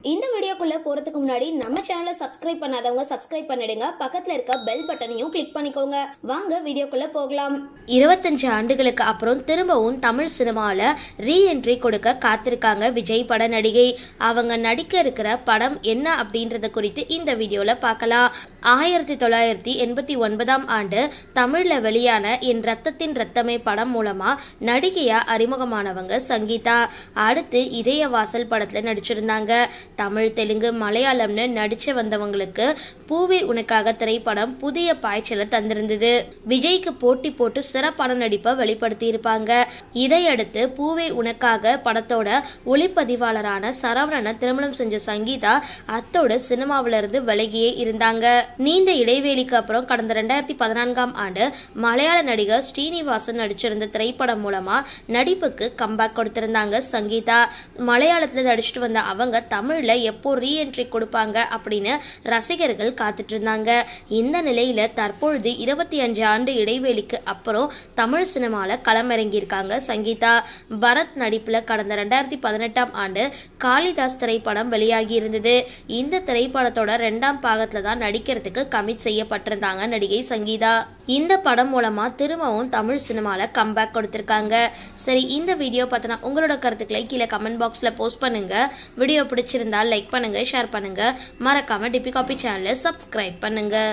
இந்த வீடியோக்குள்ள போறதுக்கு முன்னாடி நம்ம சேனலை சப்ஸ்கிரைப் பண்ணாதவங்க சப்ஸ்கிரைப் பண்ணிடுங்க. பக்கத்துல இருக்க பெல் பட்டனையும் கிளிக் பண்ணிக்கோங்க. வாங்க வீடியோக்குள்ள போகலாம். 25 ஆண்டுகளுக்கு அப்புறம் திரும்பவும் தமிழ் சினிமால ரீஎன்ட்ரி கொடுக்க காத்திருக்காங்க விஜய் பட நடிகை. அவங்க நடிக்க இருக்கிற படம் என்ன அப்படின்றத குறித்து இந்த வீடியோல பார்க்கலாம். 1989ஆம் ஆண்டு தமிழ்ல வெளியான என் ரத்தத்தின் ரத்தமே படம் மூலமா நடிகையா அறிமுகமானவங்க சங்கீதா. அடுத்து இதய வாசல் படத்துல நடிச்சிருந்தாங்க. தமிழ், தெலுங்கு, மலையாளம்னு நடிச்சு வந்தவங்களுக்கு பூவே உனக்காக திரைப்படம் புதிய பாய்ச்சலை தந்திருந்தது. விஜய்க்கு போட்டி போட்டு சிறப்பான நடிப்பை வெளிப்படுத்தி இருப்பாங்க. இதையடுத்து பூவே உனக்காக படத்தோட ஒளிப்பதிவாளரான சரவணனை திருமணம் செஞ்ச சங்கீதா அத்தோட சினிமாவில இருந்து விலகியே இருந்தாங்க. நீண்ட இடைவேளைக்கு அப்புறம் கடந்த 2014ஆம் ஆண்டு மலையாள நடிகர் ஸ்ரீனிவாசன் நடிச்சிருந்த திரைப்படம் மூலமா நடிப்புக்கு கம்பேக் கொடுத்திருந்தாங்க சங்கீதா. மலையாளத்துல நடிச்சிட்டு வந்த அவங்க தமிழ்ல எப்போ ரீஎன்ட்ரி கொடுப்பாங்க அப்படின்னு ரசிகர்கள் காத்துட்டு இருந்தாங்க. இந்த நிலையில தற்பொழுது 25 ஆண்டு இடைவெளிக்கு அப்புறம் தமிழ் சினிமால களமிறங்கி இருக்காங்க சங்கீதா. பரத் நடிப்புல கடந்த 2018ஆம் ஆண்டு காளிதாஸ் திரைப்படம் வெளியாகி இருந்தது. இந்த திரைப்படத்தோட 2ஆம் பாகத்துல தான் நடிக்கிறதுக்கு கமிட் செய்யப்பட்டிருந்தாங்க நடிகை சங்கீதா. இந்த படம் மூலமா திரும்பவும் தமிழ் சினிமால கம்பேக் கொடுத்திருக்காங்க. சரி, இந்த வீடியோ பார்த்தனா உங்களோட கருத்துக்களை கீழே கமெண்ட் பாக்ஸ்ல போஸ்ட் பண்ணுங்க. வீடியோ பிடிச்சிருந்தா லைக் பண்ணுங்க, ஷேர் பண்ணுங்க. மறக்காம டிபி காபி சேனலை சப்ஸ்கிரைப் பண்ணுங்க.